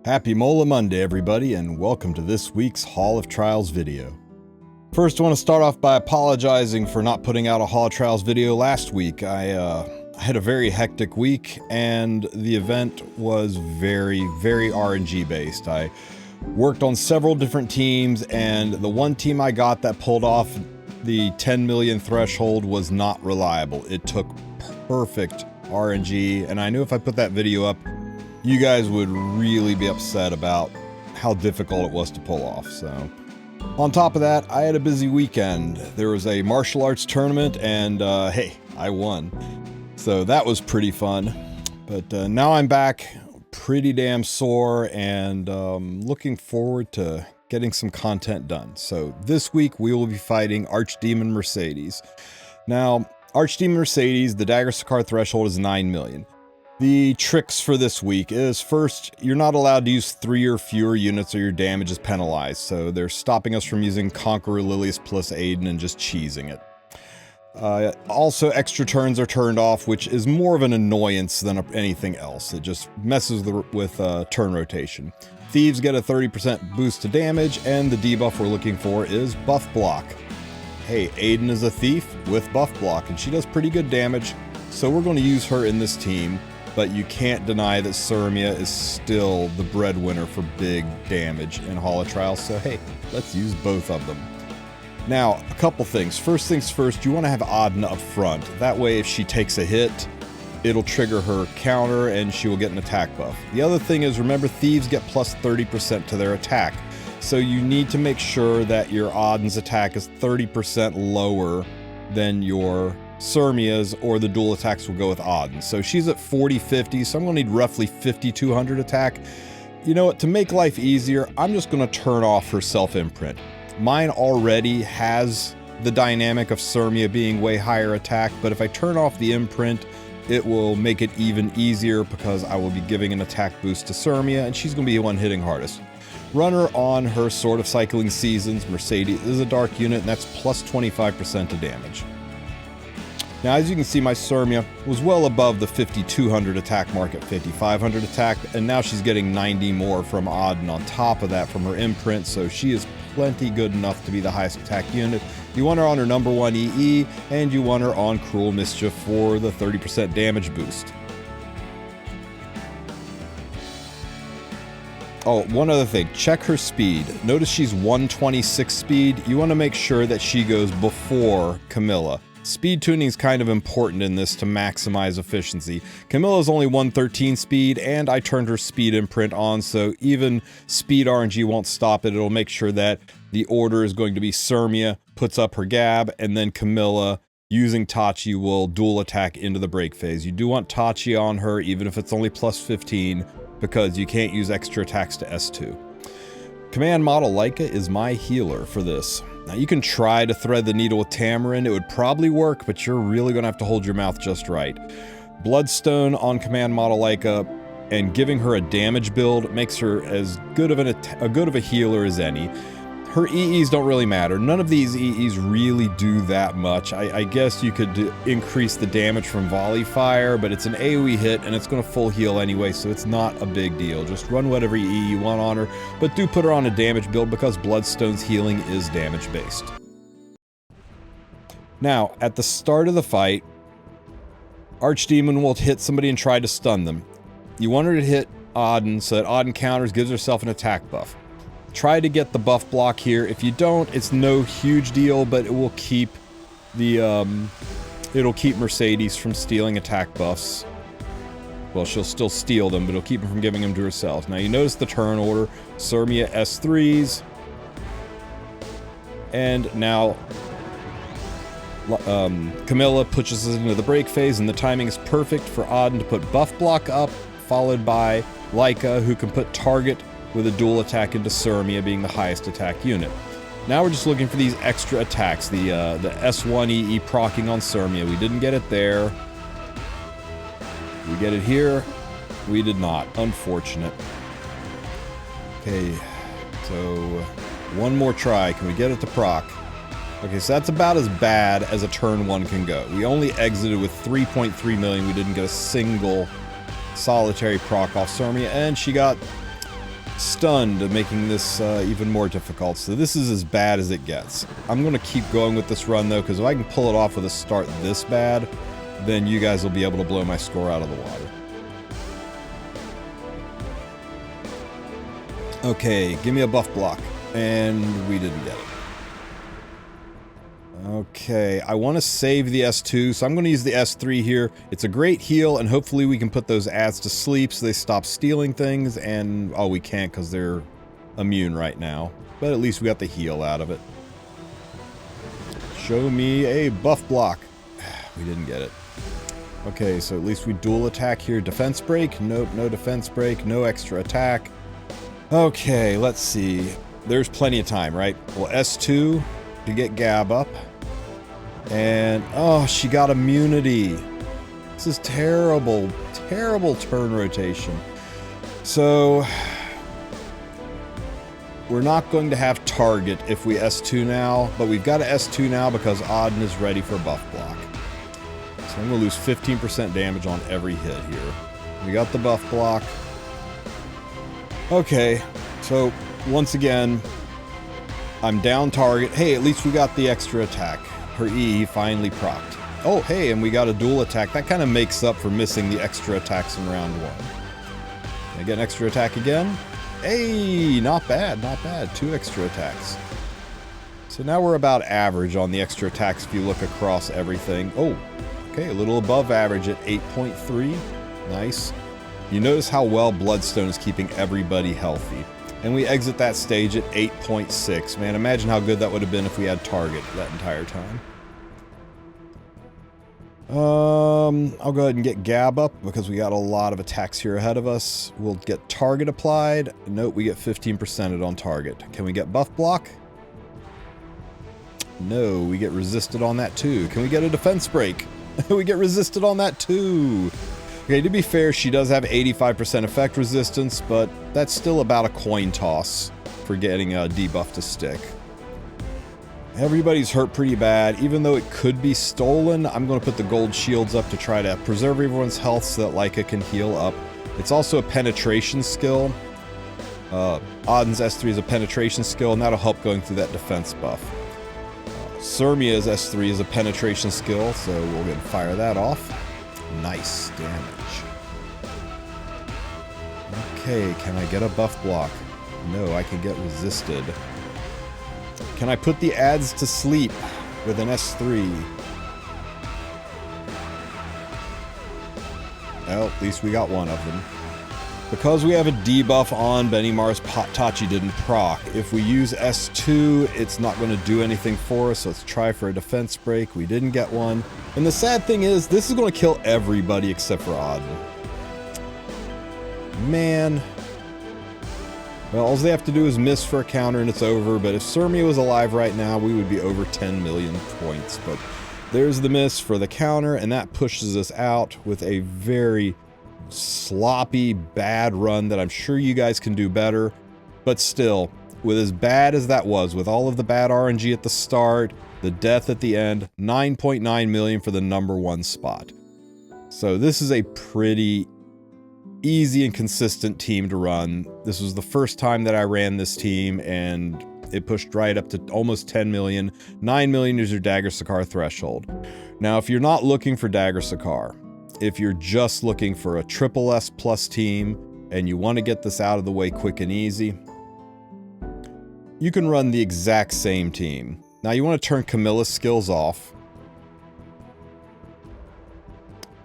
Happy Mola Monday, everybody, and welcome to this week's Hall of Trials video. First, I want to start off by apologizing for not putting out a Hall of Trials video last week. I had a very hectic week, and the event was very RNG based. I worked on several different teams, and the one team I got that pulled off the 10 million threshold was not reliable. It took perfect RNG, and I knew if I put that video up, you guys would really be upset about how difficult it was to pull off. So, on top of that, I had a busy weekend. There was a martial arts tournament, and hey, I won. So that was pretty fun. But now I'm back, pretty damn sore, and looking forward to getting some content done. So this week we will be fighting Archdemon Mercedes. Now, Archdemon Mercedes, the Dagger SICAR threshold is 9 million. The tricks for this week is, first, you're not allowed to use 3 or fewer units or your damage is penalized, so they're stopping us from using Conqueror Lilius plus Aiden and just cheesing it. Also, extra turns are turned off, which is more of an annoyance than anything else. It just messes with turn rotation. Thieves get a 30% boost to damage, and the debuff we're looking for is Buff Block. Hey, Aiden is a thief with Buff Block, and she does pretty good damage, so we're going to use her in this team. But you can't deny that Sirmia is still the breadwinner for big damage in Hall of Trials, so hey, let's use both of them. Now, a couple things. First things first, you want to have Adna up front. That way, if she takes a hit, it'll trigger her counter and she will get an attack buff. The other thing is, remember, thieves get plus 30% to their attack. So you need to make sure that your Adna's attack is 30% lower than your Sirmia's, or the dual attacks will go with Auden. So she's at 40-50, so I'm going to need roughly 5,200 attack. You know what, to make life easier, I'm just going to turn off her self-imprint. Mine already has the dynamic of Sirmia being way higher attack, but if I turn off the imprint, it will make it even easier because I will be giving an attack boost to Sirmia, and she's going to be the one hitting hardest. Run her on her Sword of Cycling Seasons. Mercedes is a dark unit, and that's plus 25% to damage. Now, as you can see, my Sirmia was well above the 5,200 attack mark at 5,500 attack, and now she's getting 90 more from Auden on top of that from her imprint, so she is plenty good enough to be the highest attack unit. You want her on her number 1 EE, and you want her on Cruel Mischief for the 30% damage boost. Oh, one other thing, check her speed. Notice she's 126 speed. You want to make sure that she goes before Camilla. Speed tuning is kind of important in this to maximize efficiency. Camilla's only 113 speed, and I turned her speed imprint on, so even speed RNG won't stop it. It'll make sure that the order is going to be Sirmia puts up her gab, and then Camilla, using Tachi, will dual attack into the break phase. You do want Tachi on her, even if it's only plus 15, because you can't use extra attacks to S2. Command Model Leica is my healer for this. Now, you can try to thread the needle with Tamarin. It would probably work, but you're really going to have to hold your mouth just right. Bloodstone on Command Model Leica and giving her a damage build makes her as good of a healer as any. Her EEs don't really matter. None of these EEs really do that much. I guess you could increase the damage from volley fire, but it's an AoE hit and it's going to full heal anyway, so it's not a big deal. Just run whatever EE you want on her, but do put her on a damage build because Bloodstone's healing is damage based. Now, at the start of the fight, Archdemon will hit somebody and try to stun them. You want her to hit Auden so that Auden counters, gives herself an attack buff. Try to get the buff block here. If you don't, it's no huge deal, but it will keep the it'll keep Mercedes from stealing attack buffs. Well, she'll still steal them, but it'll keep them from giving them to herself. Now you notice the turn order. Sirmia S3s. And now Camilla pushes us into the break phase, and the timing is perfect for Auden to put buff block up, followed by Leica, who can put target with a dual attack into Sirmia being the highest attack unit. Now we're just looking for these extra attacks, the S1 EE proccing on Sirmia. We didn't get it there. We get it here. We did not. Unfortunate. Okay, so one more try. Can we get it to proc? Okay, so that's about as bad as a turn 1 can go. We only exited with 3.3 million. We didn't get a single solitary proc off Sirmia, and she got stunned, making this even more difficult. So this is as bad as it gets. I'm going to keep going with this run, though, because if I can pull it off with a start this bad, then you guys will be able to blow my score out of the water. Okay, give me a buff block. And we didn't get it. Okay, I want to save the S2, so I'm going to use the S3 here. It's a great heal, and hopefully we can put those ads to sleep so they stop stealing things, and... oh, we can't because they're immune right now. But at least we got the heal out of it. Show me a buff block. We didn't get it. Okay, so at least we dual attack here. Defense break? Nope, no defense break. No extra attack. Okay, let's see. There's plenty of time, right? Well, S2 to get Gab up. And, oh, she got immunity. This is terrible, terrible turn rotation. So, we're not going to have target if we S2 now, but we've got to S2 now because Auden is ready for buff block. So I'm going to lose 15% damage on every hit here. We got the buff block. Okay, so once again, I'm down target. Hey, at least we got the extra attack. Her E finally procced. Oh, hey, and we got a dual attack. That kind of makes up for missing the extra attacks in round 1. Can I get an extra attack again? Hey, not bad, not bad. 2 extra attacks. So now we're about average on the extra attacks if you look across everything. Oh, okay, a little above average at 8.3. Nice. You notice how well Bloodstone is keeping everybody healthy. And we exit that stage at 8.6. Man, imagine how good that would have been if we had target that entire time. I'll go ahead and get Gab up because we got a lot of attacks here ahead of us. We'll get target applied. Note we get 15% on target. Can we get buff block? No, we get resisted on that too. Can we get a defense break? We get resisted on that too. Okay, to be fair, she does have 85% effect resistance, but that's still about a coin toss for getting a debuff to stick. Everybody's hurt pretty bad. Even though it could be stolen, I'm going to put the gold shields up to try to preserve everyone's health so that Leica can heal up. It's also a penetration skill. Auden's S3 is a penetration skill, and that'll help going through that defense buff. Sirmia's S3 is a penetration skill, so we'll go ahead and fire that off. Nice damage. Okay, can I get a buff block? No, I can get resisted. Can I put the ads to sleep with an S3? Well, at least we got one of them. Because we have a debuff on Benimar's Tachi didn't proc. If we use S2, it's not going to do anything for us, so let's try for a defense break. We didn't get one. And the sad thing is, this is going to kill everybody except for Auden. Man. Well, all they have to do is miss for a counter and it's over, but if Sirmia was alive right now, we would be over 10 million points. But there's the miss for the counter, and that pushes us out with a very sloppy, bad run that I'm sure you guys can do better. But still, with as bad as that was, with all of the bad RNG at the start, the death at the end, 9.9 million for the #1 spot. So this is a pretty easy and consistent team to run. This was the first time that I ran this team, and it pushed right up to almost 10 million. 9 million is your Dagger Sicar threshold. Now, if you're not looking for Dagger Sicar, if you're just looking for a triple S plus team and you want to get this out of the way quick and easy, you can run the exact same team. Now you want to turn Camilla's skills off.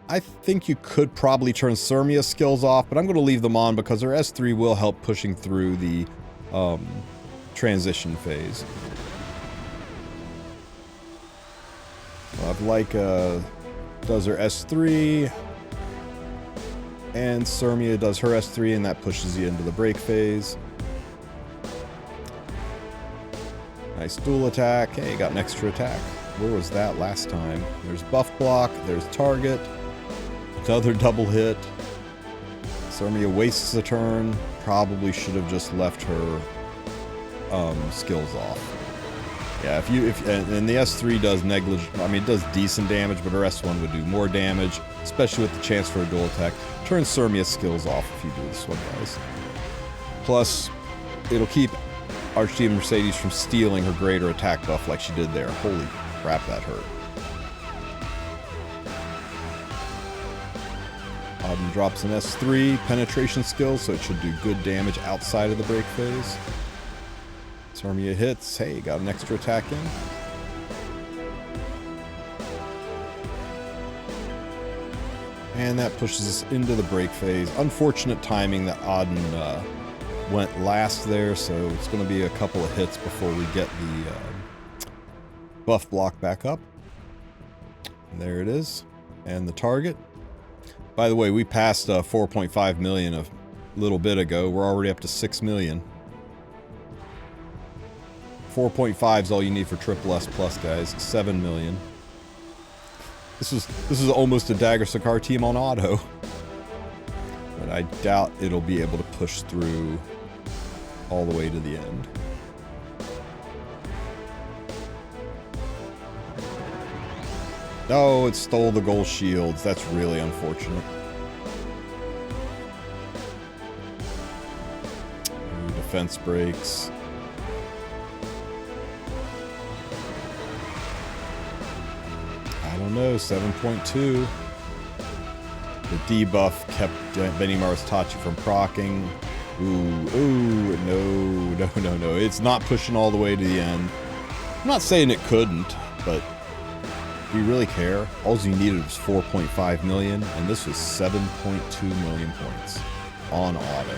I think you could probably turn Sirmia's skills off, but I'm going to leave them on because her S3 will help pushing through the transition phase. Well, if Leica does her S3, and Sirmia does her S3, and that pushes you into the break phase. Nice dual attack. Hey, got an extra attack. Where was that last time? There's buff block, there's target, another double hit. Sirmia wastes a turn. Probably should have just left her skills off. Yeah, and the S3 does it does decent damage, but her S1 would do more damage, especially with the chance for a dual attack. Turn Sirmia's skills off if you do this one, guys. Plus, it'll keep Archdemon Mercedes from stealing her greater attack buff like she did there. Holy crap, that hurt. Auden drops an S3 penetration skill, so it should do good damage outside of the break phase. Sarmia hits. Hey, got an extra attack in. And that pushes us into the break phase. Unfortunate timing that Auden went last there, so it's going to be a couple of hits before we get the buff block back up. And there it is. And the target. By the way, we passed 4.5 million a little bit ago. We're already up to 6 million. 4.5 is all you need for Triple S Plus, guys. 7 million. This is almost a Dagger Sicar team on auto. But I doubt it'll be able to push through all the way to the end. Oh, it stole the gold shields. That's really unfortunate. Ooh, defense breaks. I don't know, 7.2. The debuff kept Benimar's Tachi from proccing. Ooh, no. It's not pushing all the way to the end. I'm not saying it couldn't, but do you really care? All you needed was 4.5 million, and this was 7.2 million points on auto.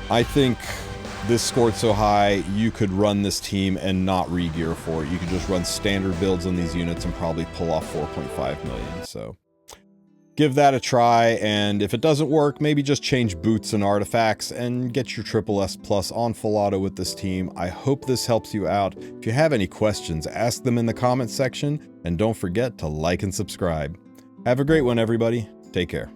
I think this scored so high, you could run this team and not re-gear for it. You could just run standard builds on these units and probably pull off 4.5 million, so give that a try, and if it doesn't work, maybe just change boots and artifacts and get your Triple S Plus on full auto with this team. I hope this helps you out. If you have any questions, ask them in the comments section, and don't forget to like and subscribe. Have a great one, everybody. Take care.